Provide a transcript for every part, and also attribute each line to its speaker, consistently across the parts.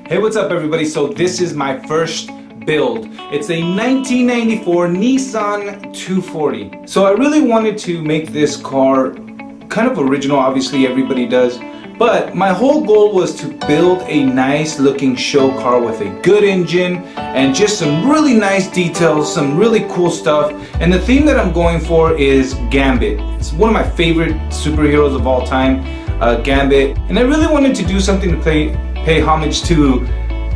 Speaker 1: Hey, what's up everybody? So this is my first build. It's a 1994 Nissan 240. So I really wanted to make this car kind of original, obviously everybody does. But my whole goal was to build a nice looking show car with a good engine and just some really nice details, some really cool stuff. And the theme that I'm going for is Gambit. It's one of my favorite superheroes of all time, Gambit. And I really wanted to do something to pay homage to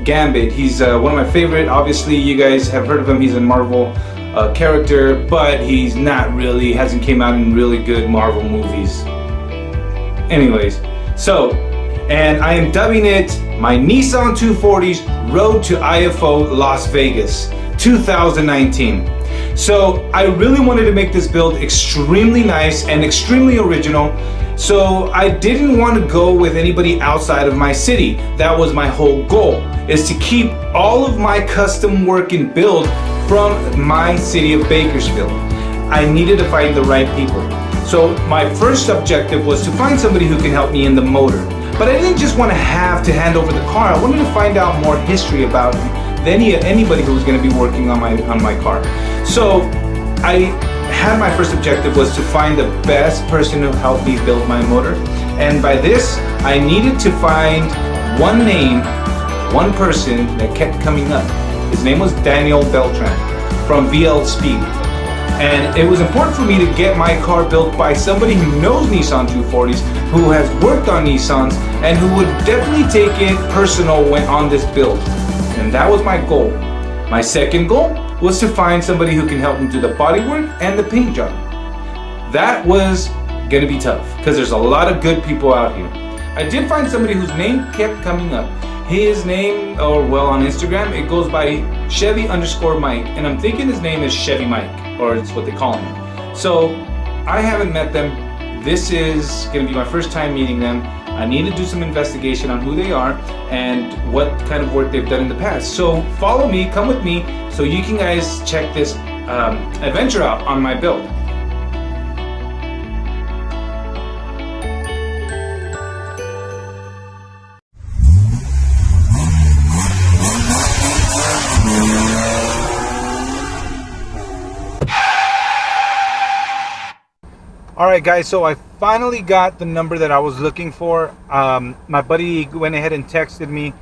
Speaker 1: Gambit. He's one of my favorite. Obviously you guys have heard of him. He's a Marvel character, but he's not really, hasn't came out in really good Marvel movies. Anyways, so, and I am dubbing it my Nissan 240's Road to IFO Las Vegas 2019. So I really wanted to make this build extremely nice and extremely original. So I didn't want to go with anybody outside of my city. That was my whole goal, is to keep all of my custom work and build from my city of Bakersfield. I needed to find the right people. So my first objective was to find somebody who can help me in the motor. But I didn't just want to hand over the car. I wanted to find out more history about anybody who was going to be working on my car. So I had my first objective was to find the best person to help me build my motor. And by this, I needed to find one name, one person that kept coming up. His name was Daniel Beltran from VL Speed. And it was important for me to get my car built by somebody who knows Nissan 240s, who has worked on Nissans, and who would definitely take it personal when on this build. And that was my goal. My second goal was to find somebody who can help me do the bodywork and the paint job. That was gonna be tough, because there's a lot of good people out here. I did find somebody whose name kept coming up. His name, or well, on Instagram, it goes by Chevy_Mike, and I'm thinking his name is Chevy Mike, or it's what they call him. So I haven't met them. This is gonna be my first time meeting them. I need to do some investigation on who they are and what kind of work they've done in the past. So follow me, come with me, so you can guys check this adventure out on my build. Alright guys, so I finally got the number that I was looking for. My buddy went ahead and texted me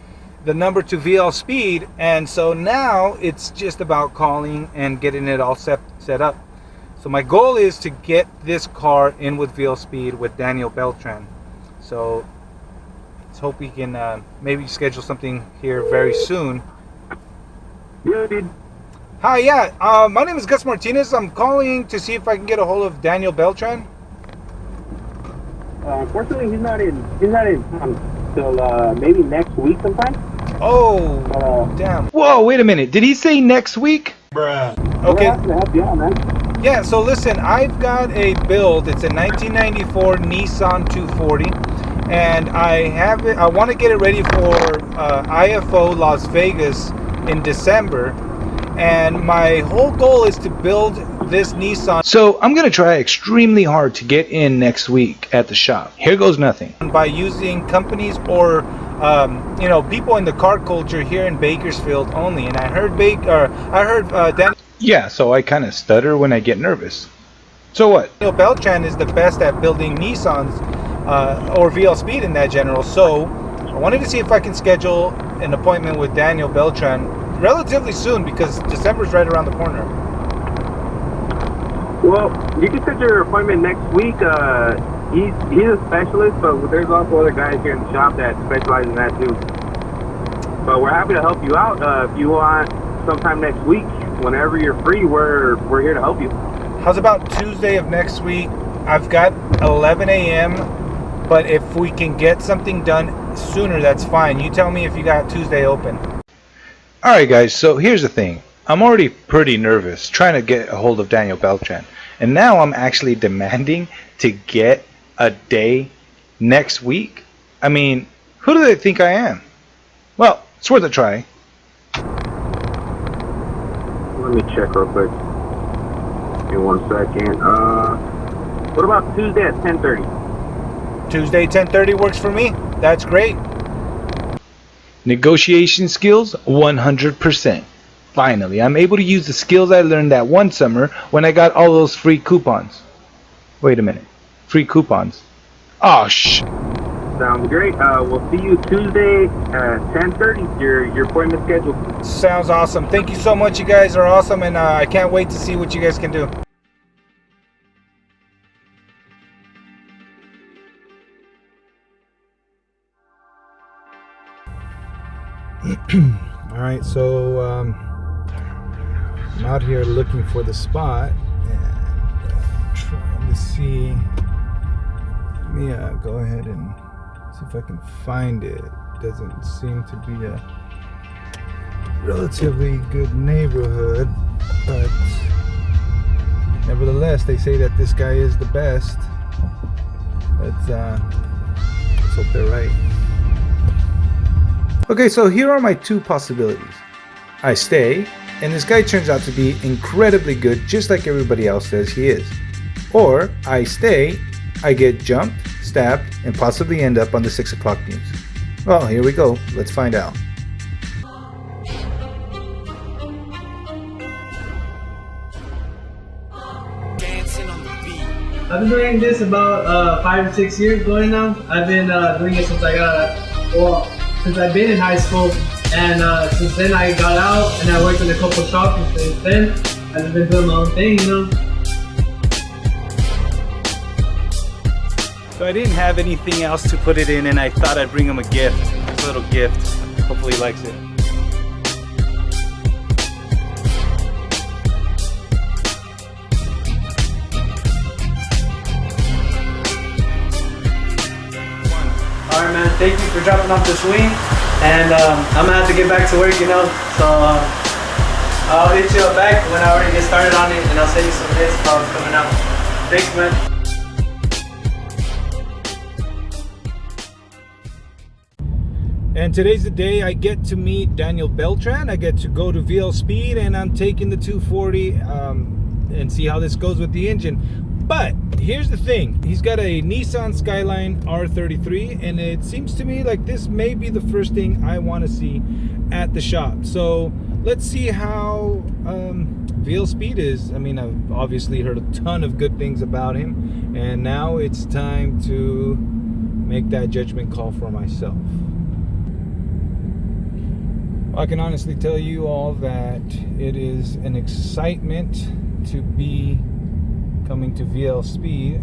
Speaker 1: the number to VL Speed, and so now it's just about calling and getting it all set up. So my goal is to get this car in with VL Speed with Daniel Beltran. So let's hope we can maybe schedule something here very soon.
Speaker 2: Yeah, dude.
Speaker 1: Hi, yeah, my name is Gus Martinez. I'm calling to see if I can get a hold of Daniel Beltran.
Speaker 2: Unfortunately, he's not in till maybe next week sometime.
Speaker 1: Oh, damn. Whoa, wait a minute. Did he say next week?
Speaker 2: Bruh.
Speaker 1: Okay.
Speaker 2: We're happy to help you out, man.
Speaker 1: Yeah, so listen, I've got a build. It's a 1994 Nissan 240. And I want to get it ready for IFO Las Vegas in December. And my whole goal is to build this Nissan. So I'm going to try extremely hard to get in next week at the shop. Here goes nothing. By using companies or people in the car culture here in Bakersfield only. And I heard Dan. Yeah, so I kind of stutter when I get nervous. So what? Daniel Beltran is the best at building Nissans or VL Speed in that general. So I wanted to see if I can schedule an appointment with Daniel Beltran relatively soon, because December's right around the corner.
Speaker 2: Well, you can set your appointment next week. He's a specialist, but there's also other guys here in the shop that specialize in that too. But we're happy to help you out. If you want sometime next week, whenever you're free, we're here to help you.
Speaker 1: How's about Tuesday of next week? I've got 11 a.m., but if we can get something done sooner, that's fine. You tell me if you got Tuesday open. Alright guys, so here's the thing. I'm already pretty nervous trying to get a hold of Daniel Beltran. And now I'm actually demanding to get a day next week. I mean, who do they think I am? Well, it's worth a try.
Speaker 2: Let me check real quick. Give me 1 second. What about Tuesday at 10:30?
Speaker 1: Tuesday 10:30 works for me. That's great. Negotiation skills, 100%. Finally, I'm able to use the skills I learned that one summer when I got all those free coupons. Wait a minute. Free coupons? Oh,
Speaker 2: Sounds great. We'll see you Tuesday at 10:30. Your appointment scheduled.
Speaker 1: sounds awesome. Thank you so much. You guys are awesome, and I can't wait to see what you guys can do. All right, so I'm out here looking for the spot and trying to see. Let me go ahead and see if I can find it. Doesn't seem to be a relatively good neighborhood, but nevertheless, they say that this guy is the best. Let's hope they're right. Okay, so here are my two possibilities. I stay, and this guy turns out to be incredibly good, just like everybody else says he is. Or I stay, I get jumped, stabbed, and possibly end up on the 6 o'clock news. Well, here we go. Let's find out.
Speaker 3: I've been doing this about 5 or 6 years going now. I've been doing it since since I've been in high school, and since then I got out and I worked in a couple shops, and since then I've been doing my own thing,
Speaker 1: So I didn't have anything else to put it in, and I thought I'd bring him a gift, a little gift. Hopefully he likes it.
Speaker 3: Alright man, thank you for dropping off the swing, and I'm gonna have to get back to work, so I'll hit you up back when I already get started on it, and I'll send you some bits while it's coming out. Thanks man.
Speaker 1: And today's the day I get to meet Daniel Beltran. I get to go to VL Speed, and I'm taking the 240 and see how this goes with the engine. But here's the thing, he's got a Nissan Skyline R33, and it seems to me like this may be the first thing I want to see at the shop. So let's see how VL Speed is. I mean, I've obviously heard a ton of good things about him, and now it's time to make that judgment call for myself. I can honestly tell you all that it is an excitement to be coming to VL Speed.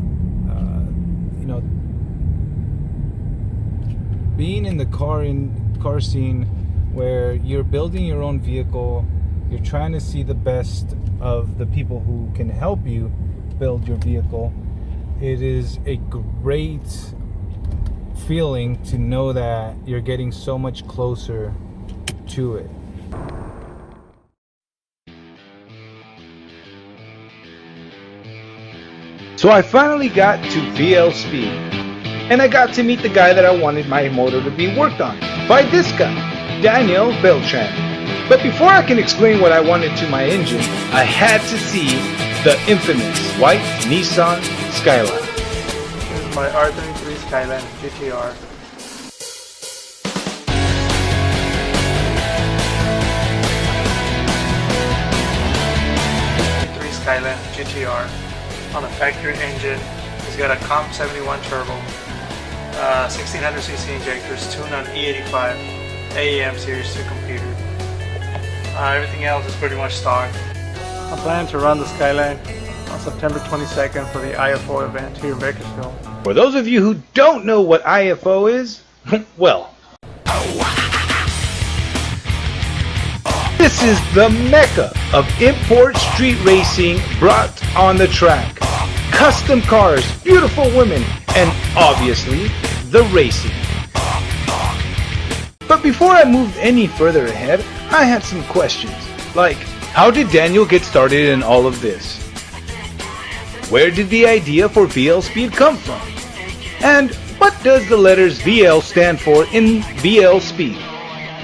Speaker 1: Being in the car scene where you're building your own vehicle, you're trying to see the best of the people who can help you build your vehicle. It is a great feeling to know that you're getting so much closer to it. So I finally got to VL Speed, and I got to meet the guy that I wanted my motor to be worked on by this guy, Daniel Beltran. But before I can explain what I wanted to my engine, I had to see the infamous white Nissan Skyline.
Speaker 4: This is my R33 Skyline GTR. Skyline GTR on a factory engine. It's got a Comp 71 turbo, 1600cc injectors, tuned on E85, AEM Series 2 computer. Everything else is pretty much stock. I'm planning to run the Skyline on September 22nd for the IFO event here in Bakersfield.
Speaker 1: For those of you who don't know what IFO is, well, this is the mecca of import street racing brought on the track. Custom cars, beautiful women, and obviously, the racing. But before I moved any further ahead, I had some questions. Like, how did Daniel get started in all of this? Where did the idea for VL Speed come from? And what does the letters VL stand for in VL Speed?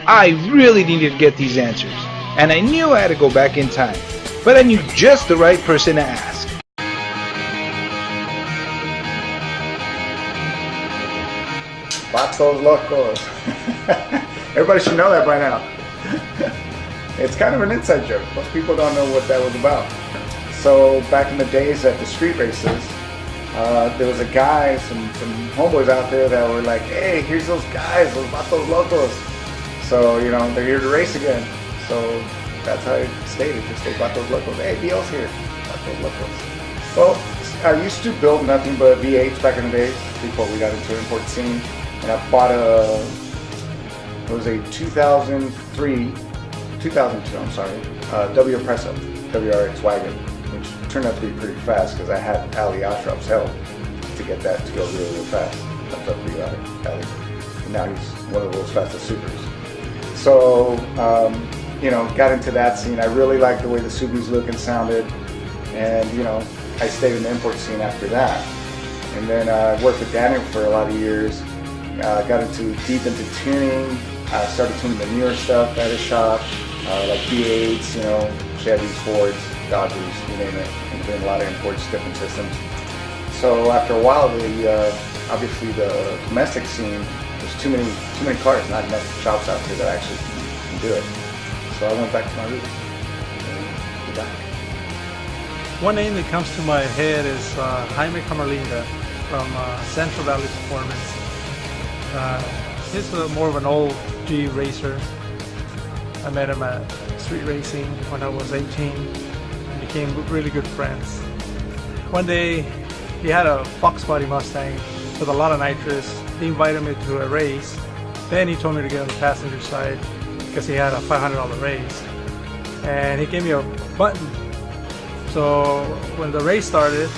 Speaker 1: I really needed to get these answers, and I knew I had to go back in time, but I knew just the right person to ask.
Speaker 5: Vatos locos. Everybody should know that by now. It's kind of an inside joke. Most people don't know what that was about. So back in the days at the street races, there was a guy, some homeboys out there that were like, hey, here's those guys, those vatos locos. So, you know, they're here to race again. So that's how I stated, just those vatos locos. Hey, BL's here, vatos locos. Well, I used to build nothing but V8s back in the days before we got into the import scene. And I bought it was a 2002, W Presso, WRX wagon, which turned out to be pretty fast because I had Ali Ashraf's help to get that to go really, really fast. Thumbs up for you, Ali. And now he's one of the world's fastest supers. So, you know, got into that scene. I really liked the way the Subarus look and sounded. And, you know, I stayed in the import scene after that. And then I worked with Daniel for a lot of years. Got deep into tuning. Started tuning the newer stuff at his shop, like V8s, you know, Chevys, Fords, Dodgers, you name it, and doing a lot of imports, different systems. So after a while, obviously the domestic scene, there's too many cars, not enough shops out here that actually can do it. So I went back to my roots. And we're back.
Speaker 4: One name that comes to my head is Jaime Camarlinga from Central Valley Performance. He's more of an old G racer. I met him at street racing when I was 18 and became really good friends. One day he had a Fox Body Mustang with a lot of nitrous. He invited me to a race. Then he told me to get on the passenger side because he had a $500 raise. And he gave me a button. So when the race started,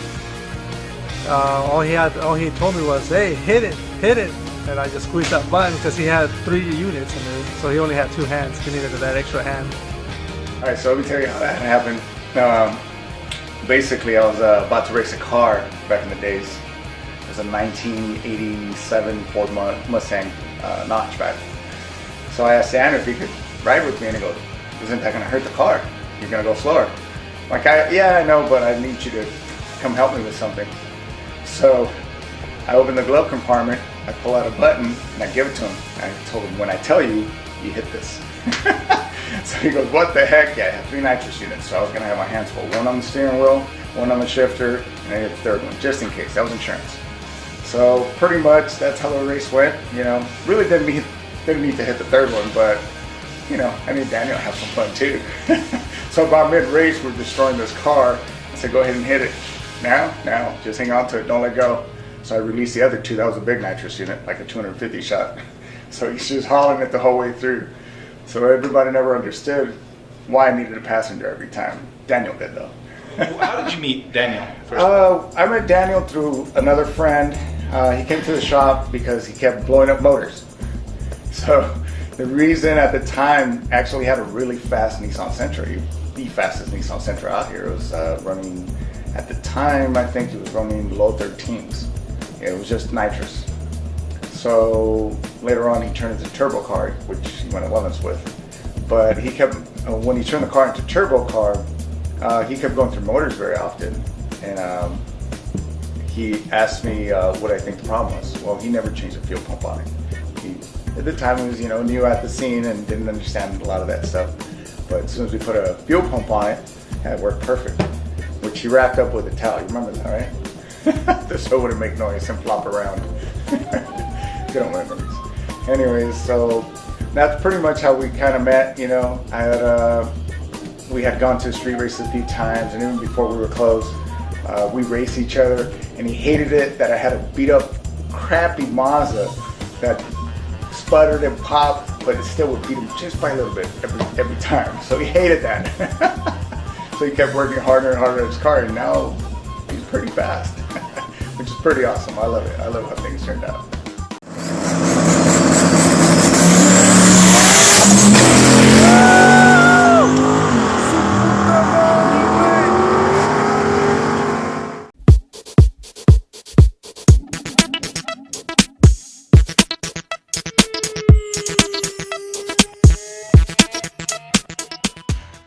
Speaker 4: all he told me was, hey, hit it. And I just squeezed that button because he had 3 units in there, so he only had 2 hands. He needed that extra hand.
Speaker 5: All right, so let me tell you how that happened. Basically, I was about to race a car back in the days. It was a 1987 Ford Mustang notchback. So I asked Sandra if he could ride with me, and he goes, isn't that going to hurt the car? You're going to go slower. I'm like, yeah, I know, but I need you to come help me with something. So I opened the glove compartment, I pull out a button, and I give it to him. I told him, when I tell you, you hit this. So he goes, what the heck? Yeah, I have 3 nitrous units, so I was going to have my hands full. 1 on the steering wheel, 1 on the shifter, and I hit the 3rd one, just in case. That was insurance. So pretty much that's how the race went. You know, really didn't need to hit the 3rd one, but, you know, I need Daniel to have some fun too. So about mid-race, we're destroying this car. I said, go ahead and hit it. Now, just hang on to it, don't let go. So I released the other 2. That was a big nitrous unit, like a 250 shot. So he's just hauling it the whole way through. So everybody never understood why I needed a passenger every time. Daniel did though.
Speaker 1: How did you meet Daniel first?
Speaker 5: I met Daniel through another friend. He came to the shop because he kept blowing up motors. So the reason at the time actually had a really fast Nissan Sentra, the fastest Nissan Sentra out here. It was running, at the time I think it was running low 13s. It was just nitrous. So later on he turned into turbo car, which he went 11s with. But he kept, when he turned the car into turbo car, he kept going through motors very often. And he asked me what I think the problem was. Well, he never changed the fuel pump on it. At the time he was, you know, new at the scene and didn't understand a lot of that stuff. But as soon as we put a fuel pump on it, it worked perfect. Which he wrapped up with a towel. You remember that, right? So it wouldn't make noise and flop around. Good old memories. Anyways, so that's pretty much how we kind of met. You know, we had gone to street races a few times, and even before we were close, we raced each other. And he hated it that I had a beat up, crappy Mazda that sputtered and popped, but it still would beat him just by a little bit every time. So he hated that. So he kept working harder and harder at his car, and now he's pretty fast, which is pretty awesome. I love it. I love how things turned out.